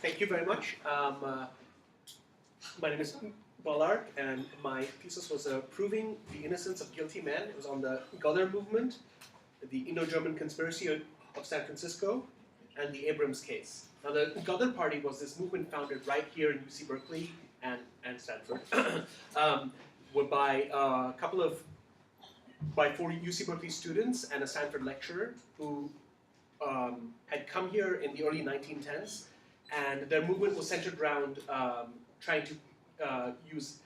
Thank you very much. My name is Ballard, and my thesis was proving the innocence of guilty men. It was on the Ghadar movement, the Indo-German conspiracy of San Francisco, and the Abrams case. Now, the Ghadar Party was this movement founded right here in UC Berkeley and Stanford, by 4 UC Berkeley students and a Stanford lecturer who had come here in the early 1910s, and their movement was centered around trying to use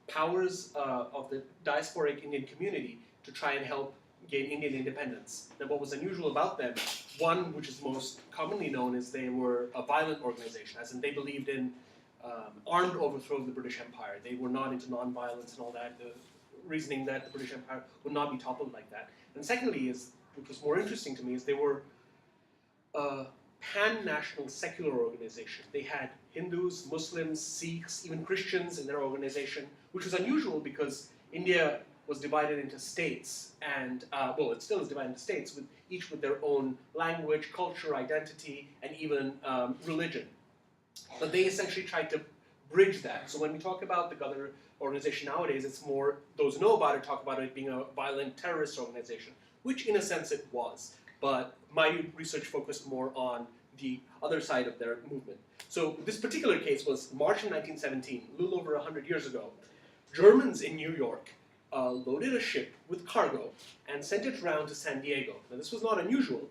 powers of the diasporic Indian community to try and help gain Indian independence. Now, what was unusual about them, one which is most commonly known, is they were a violent organization, as in they believed in armed overthrow of the British Empire. They were not into non-violence and all that, the reasoning that the British Empire would not be toppled like that. And secondly, which was more interesting to me, is they were a pan-national secular organization. They had Hindus, Muslims, Sikhs, even Christians in their organization, which was unusual because India was divided into states, and well, it still is divided into states, each with their own language, culture, identity, and even religion. But they essentially tried to bridge that. So when we talk about the Ghadar organization nowadays, it's more, those who know about it talk about it being a violent terrorist organization, which in a sense it was. But my research focused more on the other side of their movement. So this particular case was March in 1917, a little over 100 years ago. Germans in New York loaded a ship with cargo and sent it around to San Diego. Now, this was not unusual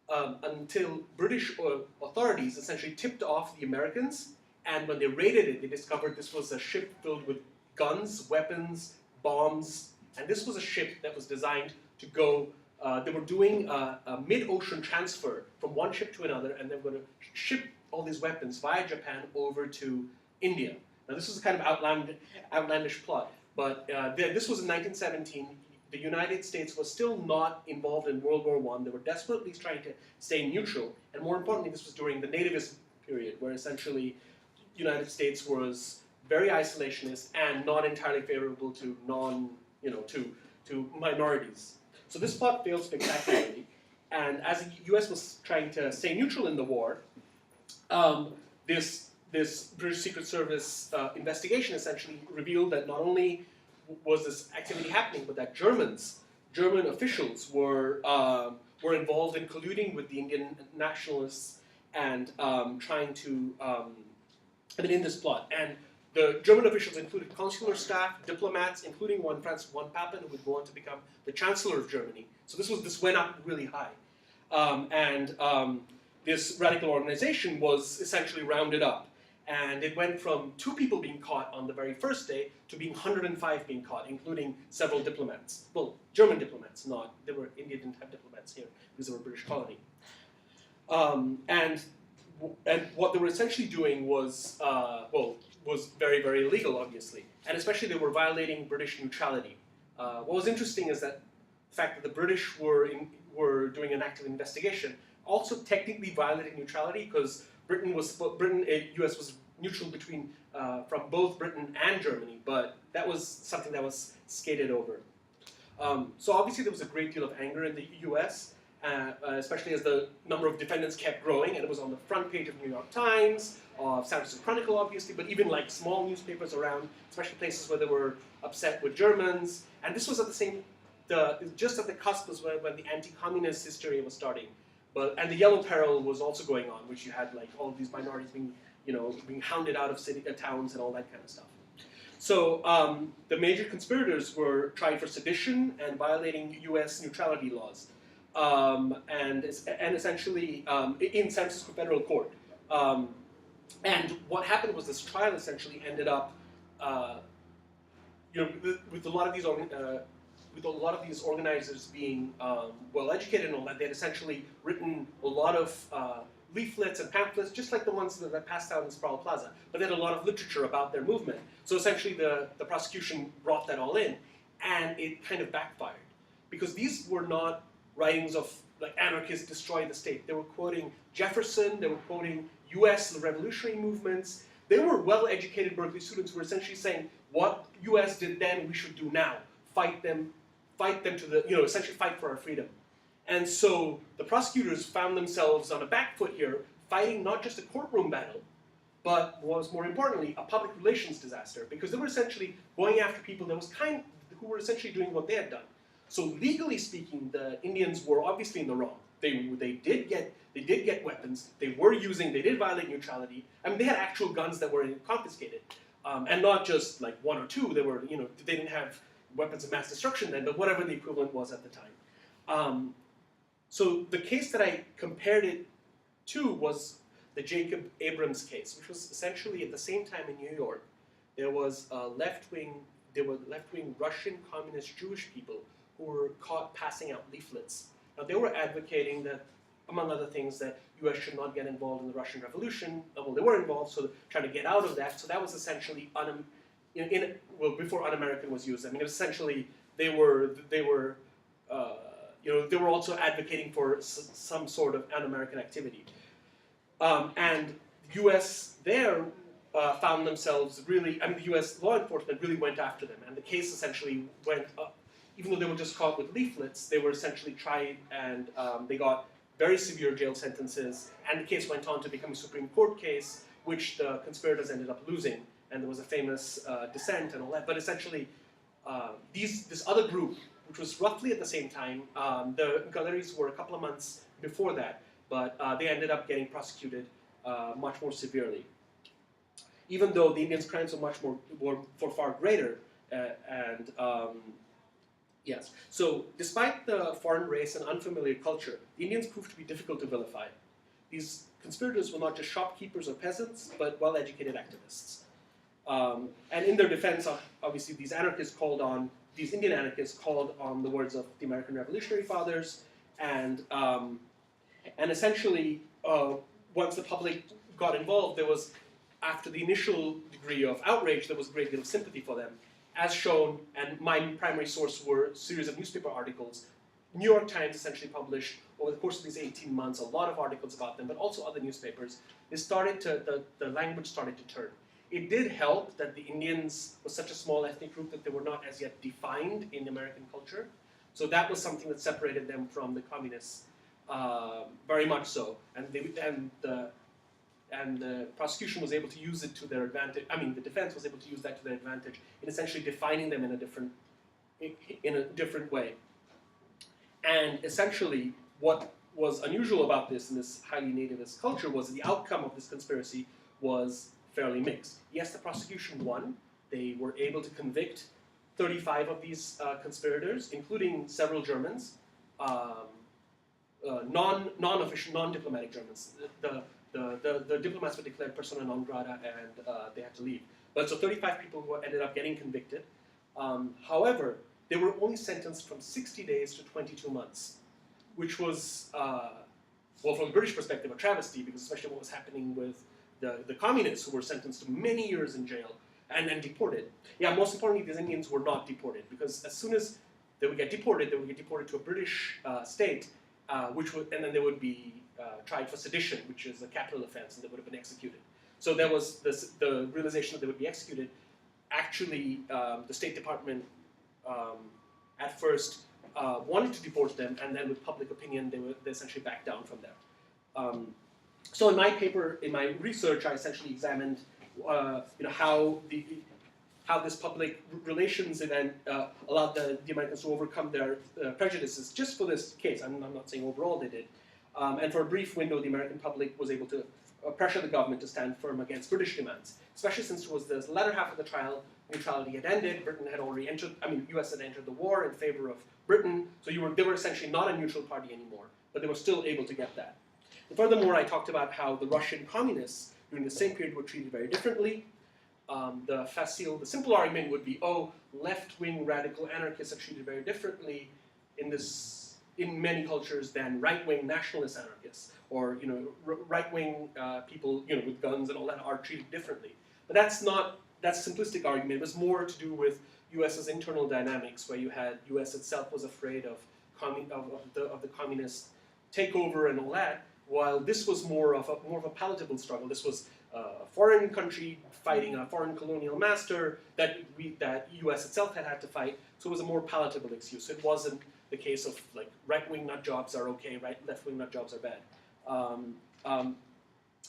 until British authorities essentially tipped off the Americans, and when they raided it, they discovered this was a ship filled with guns, weapons, bombs, and this was a ship that was designed to go, they were doing a mid-ocean transfer from one ship to another, and they were going to ship all these weapons via Japan over to India. Now, this was a kind of outlandish plot, but this was in 1917. The United States was still not involved in World War I. They were desperately trying to stay neutral, and more importantly, this was during the nativist period, where essentially the United States was very isolationist and not entirely favorable to to minorities. So this plot failed spectacularly, and as the U.S. was trying to stay neutral in the war, this British Secret Service investigation essentially revealed that not only was this activity happening, but that German officials were involved in colluding with the Indian nationalists and trying to, in this plot. And the German officials included consular staff, diplomats, including one Franz von Papen, who would go on to become the Chancellor of Germany. So this went up really high. This radical organization was essentially rounded up. And it went from 2 people being caught on the very first day to being 105 being caught, including several diplomats. Well, German diplomats, India didn't have diplomats here because they were a British colony. And what they were essentially doing was, was very, very illegal, obviously. And especially they were violating British neutrality. What was interesting is that the fact that the British were doing an active investigation also technically violating neutrality, because US was neutral from both Britain and Germany, but that was something that was skated over. So obviously there was a great deal of anger in the US, especially as the number of defendants kept growing, and it was on the front page of New York Times, of San Francisco Chronicle, obviously, but even like small newspapers around, especially places where they were upset with Germans. And this was at just at the cusp was when the anti-communist hysteria was starting. And the Yellow Peril was also going on, which you had like all of these minorities being hounded out of towns and all that kind of stuff. So the major conspirators were tried for sedition and violating U.S. neutrality laws, and essentially in San Francisco federal court. And what happened was this trial essentially ended up, with a lot of these organizers being well-educated and all that, they had essentially written a lot of leaflets and pamphlets, just like the ones that passed out in Sproul Plaza, but they had a lot of literature about their movement. So essentially the prosecution brought that all in, and it kind of backfired. Because these were not writings of like anarchists destroy the state. They were quoting Jefferson, they were quoting US revolutionary movements. They were well-educated Berkeley students who were essentially saying, what US did then, we should do now. Fight them to essentially fight for our freedom. And so the prosecutors found themselves on a back foot here, fighting not just a courtroom battle, but was more importantly a public relations disaster, because they were essentially going after people who were essentially doing what they had done. So legally speaking, the Indians were obviously in the wrong. They did get weapons. They did violate neutrality. I mean, they had actual guns that were confiscated, and not just like one or two. They didn't have weapons of mass destruction then, but whatever the equivalent was at the time. So the case that I compared it to was the Jacob Abrams case, which was essentially at the same time in New York. There were left-wing Russian communist Jewish people who were caught passing out leaflets. Now they were advocating that, among other things, that U.S. should not get involved in the Russian Revolution. Well, they were involved, so trying to get out of that. So that was essentially before un-American was used. I mean, it was essentially they were also advocating for some sort of un-American activity. And the U.S. there found themselves the U.S. law enforcement really went after them, and the case essentially went up. Even though they were just caught with leaflets, they were essentially tried, and they got very severe jail sentences, and the case went on to become a Supreme Court case, which the conspirators ended up losing, and there was a famous dissent and all that. But essentially, this other group, which was roughly at the same time, the Ghadaris were a couple of months before that, but they ended up getting prosecuted much more severely. Even though the Indians' crimes were far greater, yes. So, despite the foreign race and unfamiliar culture, the Indians proved to be difficult to vilify. These conspirators were not just shopkeepers or peasants, but well-educated activists. And in their defense, obviously, these Indian anarchists called on the words of the American Revolutionary Fathers, and essentially, once the public got involved, after the initial degree of outrage, there was a great deal of sympathy for them. As shown, and my primary source were a series of newspaper articles. New York Times essentially published, over the course of these 18 months, a lot of articles about them, but also other newspapers. The language started to turn. It did help that the Indians were such a small ethnic group that they were not as yet defined in American culture. So that was something that separated them from the communists, very much so. And the prosecution was able to use it to their advantage. I mean, the defense was able to use that to their advantage in essentially defining them in a different way. And essentially, what was unusual about this in this highly nativist culture was the outcome of this conspiracy was fairly mixed. Yes, the prosecution won. They were able to convict 35 of these conspirators, including several Germans, non-official, non-diplomatic Germans. The diplomats were declared persona non grata, and they had to leave. But so 35 people who ended up getting convicted. However, they were only sentenced from 60 days to 22 months, which was, from a British perspective, a travesty, because especially what was happening with the communists, who were sentenced to many years in jail and deported. Yeah, most importantly, these Indians were not deported, because as soon as they would get deported to a British state, and then they would be tried for sedition, which is a capital offense, and they would have been executed. So there was the realization that they would be executed. Actually, the State Department at first wanted to deport them, and then with public opinion, they essentially backed down from that. So in my paper, in my research, I essentially examined how this public relations event allowed the Americans to overcome their prejudices. Just for this case, I'm not saying overall they did. And for a brief window, the American public was able to pressure the government to stand firm against British demands, especially since it was the latter half of the trial, neutrality had ended, Britain had already entered, US had entered the war in favor of Britain, so they were essentially not a neutral party anymore, but they were still able to get that. And furthermore, I talked about how the Russian communists during the same period were treated very differently. The simple argument would be, left-wing radical anarchists are treated very differently in many cultures than right-wing nationalist anarchists, or right-wing people with guns and all that are treated differently. But that's a simplistic argument. It was more to do with U.S.'s internal dynamics, where you had U.S. itself was afraid of the communist takeover and all that, while this was more of a palatable struggle. This was a foreign country fighting a foreign colonial master that U.S. itself had to fight, so it was a more palatable excuse. It wasn't the case of like right-wing nut jobs are okay, left-wing nut jobs are bad.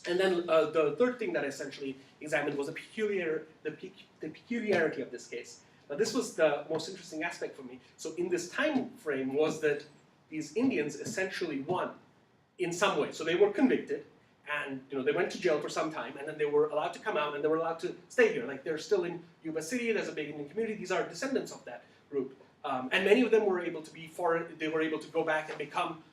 And then the third thing that I essentially examined was the peculiarity of this case. Now this was the most interesting aspect for me. So in this time frame was that these Indians essentially won in some way. So they were convicted, and they went to jail for some time, and then they were allowed to come out, and they were allowed to stay here. Like they're still in Yuba City, there's a big Indian community, these are descendants of that group. And many of them were able to be foreign, they were able to go back and become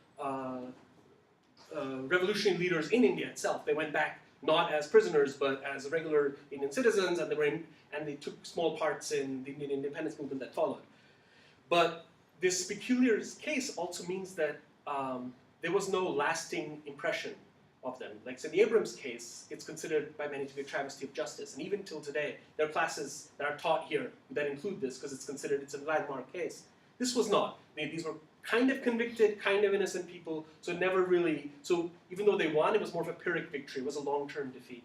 revolutionary leaders in India itself. They went back not as prisoners, but as regular Indian citizens, and they took small parts in the Indian independence movement that followed. But this peculiar case also means that there was no lasting impression of them. Like in the Abrams case, it's considered by many to be a travesty of justice, and even till today, there are classes that are taught here that include this because it's a landmark case. This was not. These were kind of convicted, kind of innocent people, so even though they won, it was more of a Pyrrhic victory, it was a long-term defeat.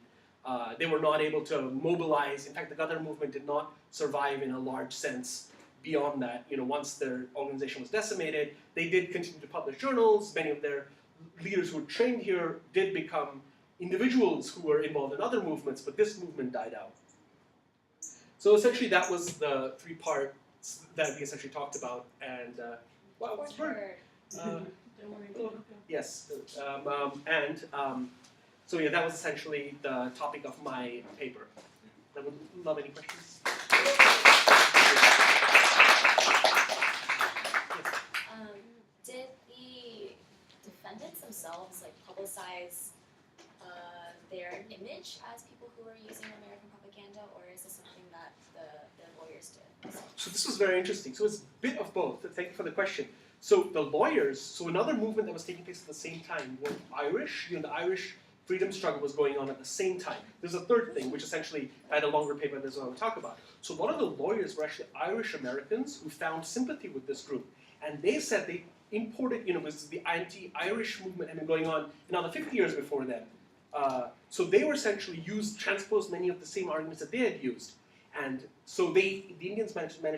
They were not able to mobilize. In fact, the Ghadar movement did not survive in a large sense beyond that. Once their organization was decimated, they did continue to publish journals. Many of their leaders who were trained here did become individuals who were involved in other movements, but this movement died out. So essentially that was the three parts that we essentially talked about, and wow, it's bird. Yes, so yeah, that was essentially the topic of my paper. I would love any questions. Did the defendants themselves publicize their image as people who were using American propaganda, or is this something that the lawyers did? So this was very interesting. So it's a bit of both. Thank you for the question. So the lawyers, so another movement that was taking place at the same time were Irish. The Irish freedom struggle was going on at the same time. There's a third thing, which essentially I had a longer paper than this one I would talk about. So a lot of the lawyers were actually Irish Americans who found sympathy with this group. And they said they imported, this is the anti-Irish movement had been going on in another 50 years before then. So they were essentially transposed many of the same arguments that they had used. And so the Indians managed